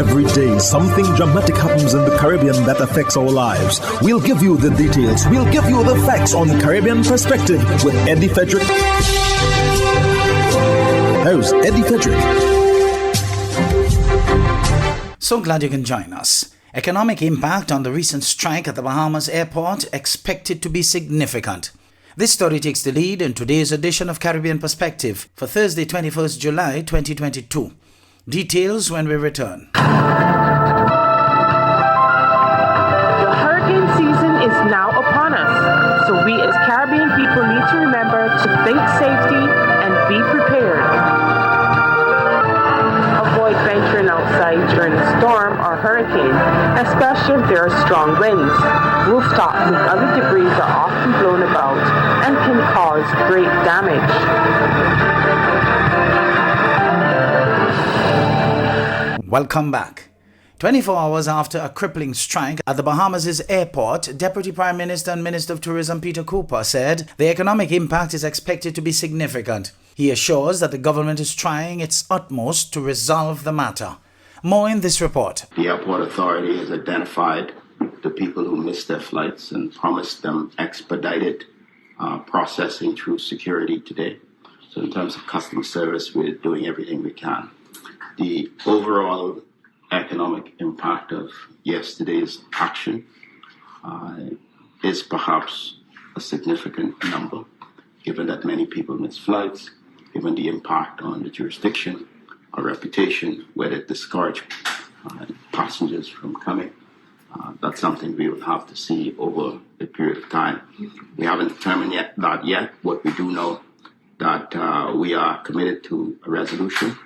Every day, something dramatic happens in the Caribbean that affects our lives. We'll give you the details. We'll give you the facts on Caribbean Perspective with Eddie Frederick. Here's Eddie Frederick. So glad you can join us. Economic impact on the recent strike at the Bahamas airport expected to be significant. This story takes the lead in today's edition of Caribbean Perspective for Thursday, 21st July 2022. Details when we return. The hurricane season is now upon us, so we as Caribbean people need to remember to think safety and be prepared. Avoid venturing outside during a storm or hurricane, especially if there are strong winds. Rooftops and other debris are often blown about and can cause great damage. Welcome back. 24 hours after a crippling strike at the Bahamas' airport, Deputy Prime Minister and Minister of Tourism Peter Cooper said the economic impact is expected to be significant. He assures that the government is trying its utmost to resolve the matter. More in this report. The airport authority has identified the people who missed their flights and promised them expedited processing through security today. So in terms of customer service, we're doing everything we can. The overall economic impact of yesterday's action is perhaps a significant number, given that many people missed flights, given the impact on the jurisdiction, our reputation, whether it discouraged passengers from coming. That's something we will have to see over a period of time. We haven't determined that yet. What we do know that we are committed to a resolution.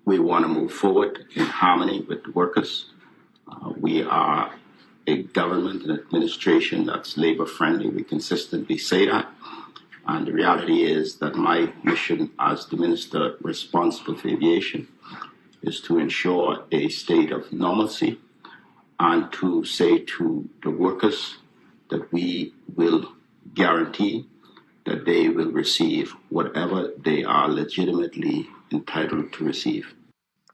We want to move forward in harmony with the workers. We are a government and administration that's labor-friendly. We consistently say that. And the reality is that my mission as the minister responsible for aviation is to ensure a state of normalcy and to say to the workers that we will guarantee that they will receive whatever they are legitimately entitled to receive.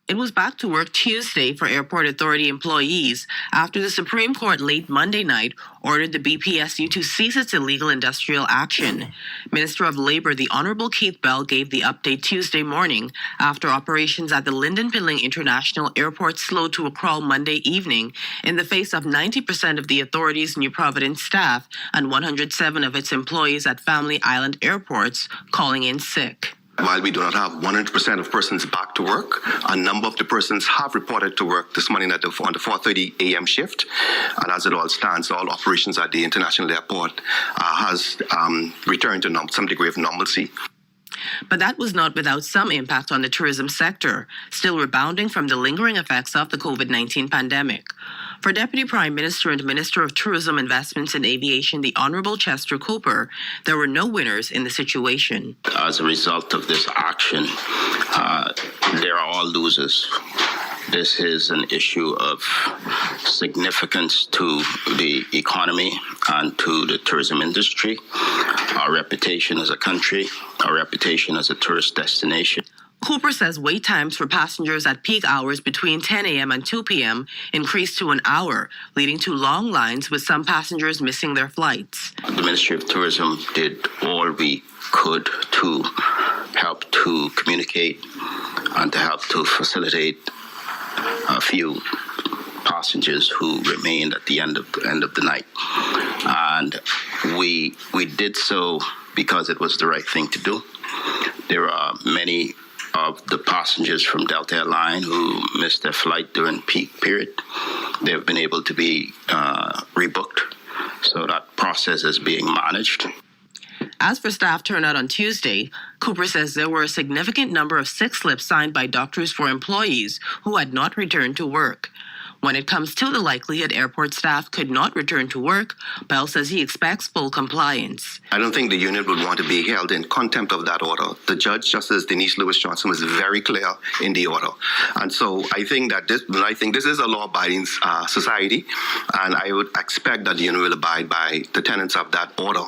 It was back to work Tuesday for Airport Authority employees after the Supreme Court late Monday night ordered the BPSU to cease its illegal industrial action. Minister of Labor, the Honorable Keith Bell, gave the update Tuesday morning after operations at the Lynden Pilling International Airport slowed to a crawl Monday evening in the face of 90% of the authority's New Providence staff and 107 of its employees at Family Island airports calling in sick. While we do not have 100% of persons back to work, a number of the persons have reported to work this morning on the 4:30 a.m. shift. And as it all stands, all operations at the international airport has returned to some degree of normalcy. But that was not without some impact on the tourism sector, still rebounding from the lingering effects of the COVID-19 pandemic. For Deputy Prime Minister and Minister of Tourism, Investments and Aviation, the Honorable Chester Cooper, there were no winners in the situation. As a result of this action, there are all losers. This is an issue of significance to the economy and to the tourism industry, our reputation as a country, our reputation as a tourist destination. Cooper says wait times for passengers at peak hours between 10 a.m. and 2 p.m. increased to an hour, leading to long lines with some passengers missing their flights. The Ministry of Tourism did all we could to help to communicate and to help to facilitate a few passengers who remained at the end of the night. And we did so because it was the right thing to do. There are many of the passengers from Delta Airline who missed their flight during peak period. They've been able to be rebooked, so that process is being managed. As for staff turnout on Tuesday, Cooper says there were a significant number of sick slips signed by doctors for employees who had not returned to work. When it comes to the likelihood airport staff could not return to work, Bell says he expects full compliance. I don't think the union would want to be held in contempt of that order. The judge, Justice Denise Lewis Johnson, was very clear in the order. And so I think that this is a law-abiding society, and I would expect that the union will abide by the tenets of that order.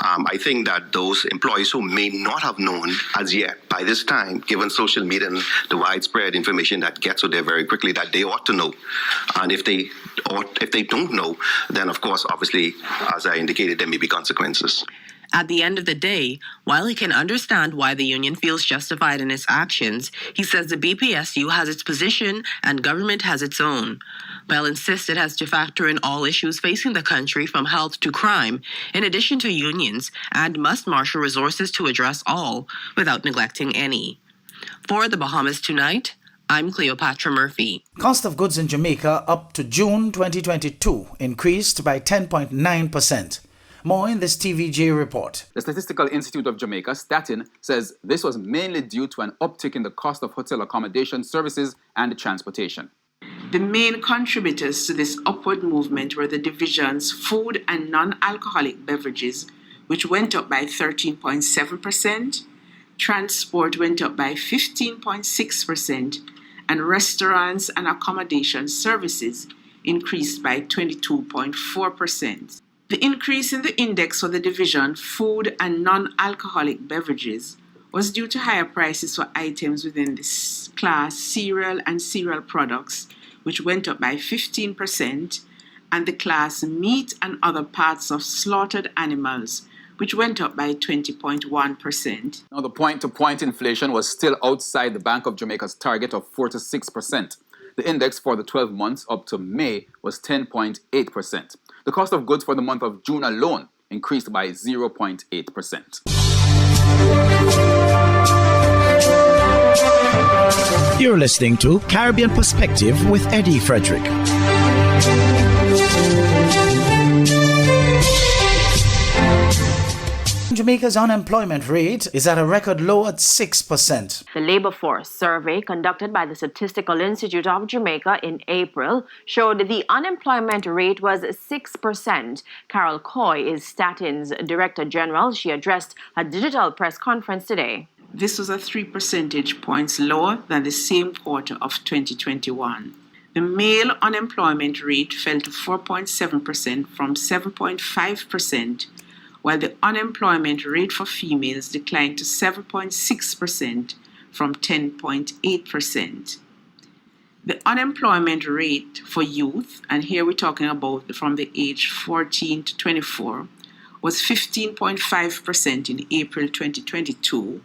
I think that those employees who may not have known as yet, by this time, given social media and the widespread information that gets out there very quickly, that they ought to know. And if they don't know, then of course, obviously, as I indicated, there may be consequences. At the end of the day, while he can understand why the union feels justified in its actions, he says the BPSU has its position and government has its own. Bell insists it has to factor in all issues facing the country from health to crime, in addition to unions, and must marshal resources to address all without neglecting any. For the Bahamas Tonight, I'm Cleopatra Murphy. Cost of goods in Jamaica up to June 2022 increased by 10.9%. More in this TVJ report. The Statistical Institute of Jamaica, Statin, says this was mainly due to an uptick in the cost of hotel accommodation services and transportation. The main contributors to this upward movement were the division's food and non-alcoholic beverages, which went up by 13.7%, transport went up by 15.6%, and restaurants and accommodation services increased by 22.4%. The increase in the index for the division food and non-alcoholic beverages was due to higher prices for items within this class, cereal and cereal products, which went up by 15%, and the class meat and other parts of slaughtered animals, which went up by 20.1%. Now, the point-to-point inflation was still outside the Bank of Jamaica's target of 4 to 6%. The index for the 12 months up to May was 10.8%. The cost of goods for the month of June alone increased by 0.8%. You're listening to Caribbean Perspective with Eddie Frederick. Jamaica's unemployment rate is at a record low at 6%. The labor force survey conducted by the Statistical Institute of Jamaica in April showed the unemployment rate was 6%. Carol Coy is Statin's Director General. She addressed a digital press conference today. This was 3 percentage points lower than the same quarter of 2021. The male unemployment rate fell to 4.7% from 7.5%, while the unemployment rate for females declined to 7.6% from 10.8%. The unemployment rate for youth, and here we're talking about from the age 14 to 24, was 15.5% in April 2022,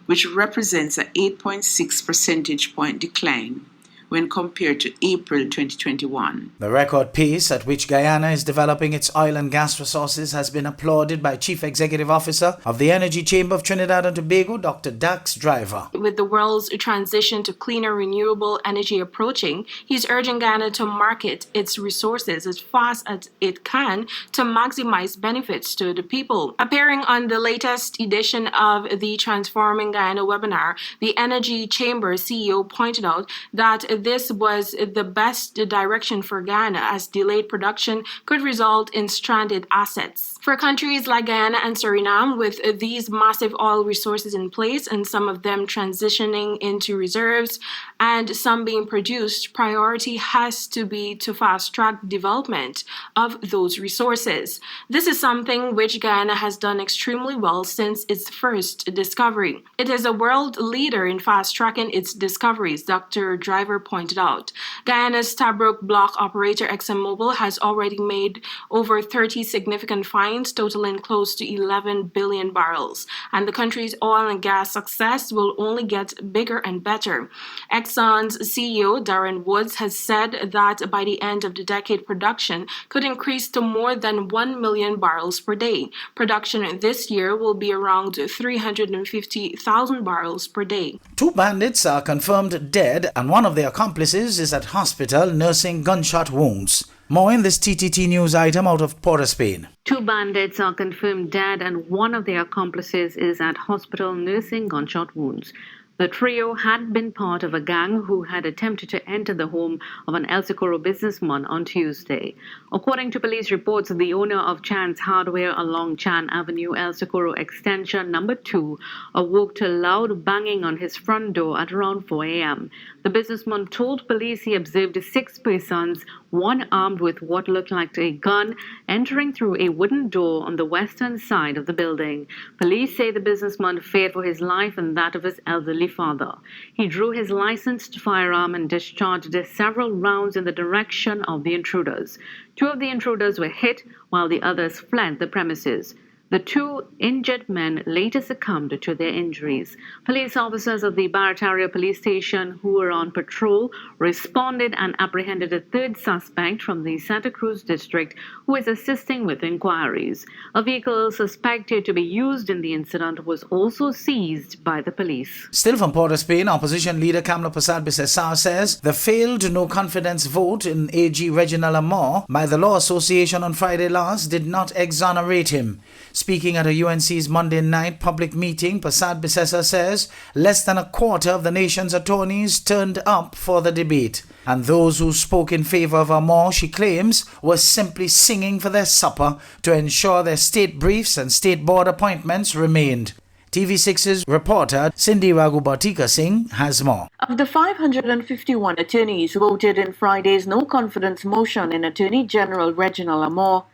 which represents an 8.6 percentage point decline when compared to April 2021. The record pace at which Guyana is developing its oil and gas resources has been applauded by Chief Executive Officer of the Energy Chamber of Trinidad and Tobago, Dr. Dax Driver. With the world's transition to cleaner renewable energy approaching, he's urging Guyana to market its resources as fast as it can to maximize benefits to the people. Appearing on the latest edition of the Transforming Guyana webinar, the Energy Chamber CEO pointed out that this was the best direction for Guyana, as delayed production could result in stranded assets. For countries like Guyana and Suriname, with these massive oil resources in place and some of them transitioning into reserves and some being produced, priority has to be to fast-track development of those resources. This is something which Guyana has done extremely well since its first discovery. It is a world leader in fast-tracking its discoveries, Dr. Driver pointed out. Guyana's Stabroek block operator ExxonMobil has already made over 30 significant finds totaling close to 11 billion barrels, and the country's oil and gas success will only get bigger and better. Exxon's CEO Darren Woods has said that by the end of the decade, production could increase to more than 1 million barrels per day. Production this year will be around 350,000 barrels per day. 2 bandits are confirmed dead, and one of their accomplices is at hospital nursing gunshot wounds. More in this TTT news item out of Port of Spain. 2 bandits are confirmed dead and one of their accomplices is at hospital nursing gunshot wounds. The trio had been part of a gang who had attempted to enter the home of an El Socorro businessman on Tuesday. According to police reports, the owner of Chan's Hardware along Chan Avenue, El Socorro Extension number 2, awoke to loud banging on his front door at around 4 a.m. The businessman told police he observed 6 persons, one armed with what looked like a gun, entering through a wooden door on the western side of the building. Police say the businessman feared for his life and that of his elderly father. He drew his licensed firearm and discharged several rounds in the direction of the intruders. 2 of the intruders were hit while the others fled the premises. The 2 injured men later succumbed to their injuries. Police officers of the Barataria police station who were on patrol responded and apprehended a 3rd suspect from the Santa Cruz district who is assisting with inquiries. A vehicle suspected to be used in the incident was also seized by the police. Still from Port of Spain, opposition leader Kamla Persad-Bissessar says the failed no-confidence vote in AG Reginald Amor by the Law Association on Friday last did not exonerate him. Speaking at a UNC's Monday night public meeting, Persad-Bissessar says less than a quarter of the nation's attorneys turned up for the debate. And those who spoke in favor of Amor, she claims, were simply singing for their supper to ensure their state briefs and state board appointments remained. TV6's reporter Cindy Raghubatika Singh has more. Of the 551 attorneys who voted in Friday's no-confidence motion in Attorney General Reginald Amor,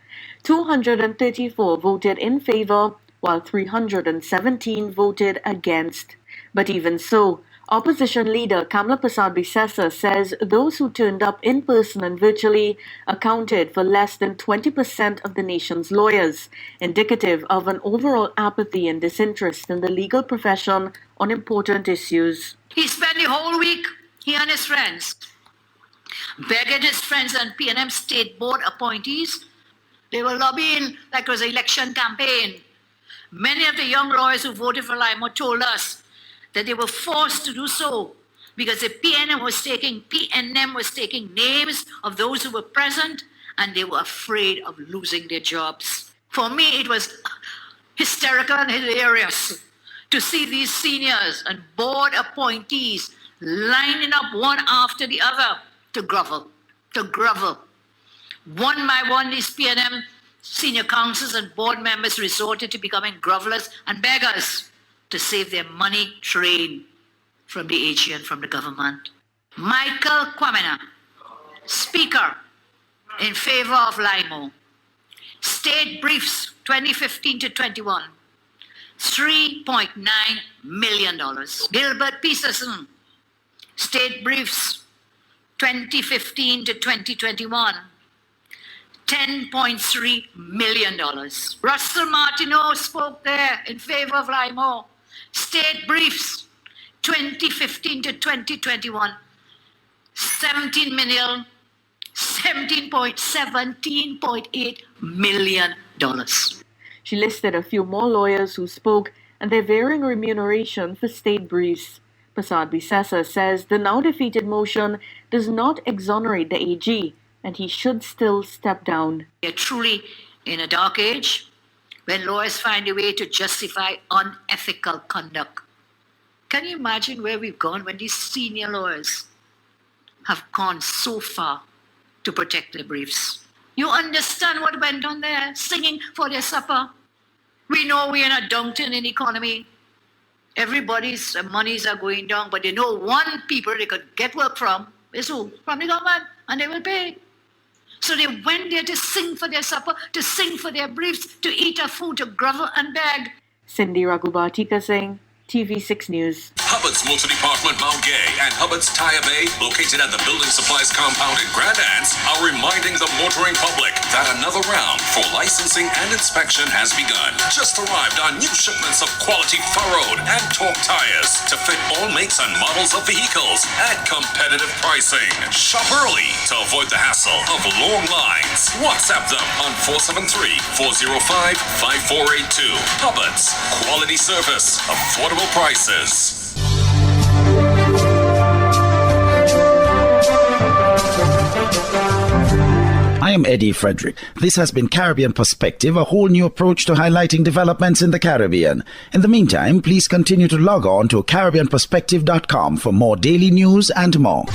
234 voted in favor, while 317 voted against. But even so, opposition leader Kamla Persad-Bissessar says those who turned up in person and virtually accounted for less than 20% of the nation's lawyers, indicative of an overall apathy and disinterest in the legal profession on important issues. He spent the whole week, he and his friends, begging his friends and P&M State Board appointees. They were lobbying like it was an election campaign. Many of the young lawyers who voted for Limo told us that they were forced to do so because the PNM was taking names of those who were present and they were afraid of losing their jobs. For me, it was hysterical and hilarious to see these seniors and board appointees lining up one after the other to grovel. One by one, these PNM senior councils and board members resorted to becoming grovelers and beggars to save their money train from the AG and from the government. Michael Kwamena, Speaker in favor of Limo. State Briefs 2015 to 21, $3.9 million. Gilbert Peterson, State Briefs 2015 to 2021, $10.3 million. Russell Martineau spoke there in favor of Limo. State Briefs 2015 to 2021, $17.8 million. She listed a few more lawyers who spoke and their varying remuneration for state briefs. Persad-Bissessar says the now defeated motion does not exonerate the AG, and he should still step down. We are truly in a dark age when lawyers find a way to justify unethical conduct. Can you imagine where we've gone when these senior lawyers have gone so far to protect their briefs? You understand what went on there, singing for their supper? We know we're in a downturn economy. Everybody's monies are going down, but they know one people they could get work from is who? From the government, and they will pay. So they went there to sing for their supper, to sing for their briefs, to eat a food, to grovel and beg. Cindy Raghubatika Singh, TV6 News. Hubbard's Motor Department Mount Gay and Hubbard's Tire Bay, located at the Building Supplies Compound in Grand Anse, are reminding the motoring public that another round for licensing and inspection has begun. Just arrived on new shipments of quality furrowed and torque tires to fit all makes and models of vehicles at competitive pricing. Shop early to avoid the hassle of long lines. WhatsApp them on 473-405-5482. Hubbard's, quality service, affordable prices. am Eddie Frederick. This has been Caribbean Perspective, a whole new approach to highlighting developments in the Caribbean. In the meantime, please continue to log on to CaribbeanPerspective.com for more daily news and more.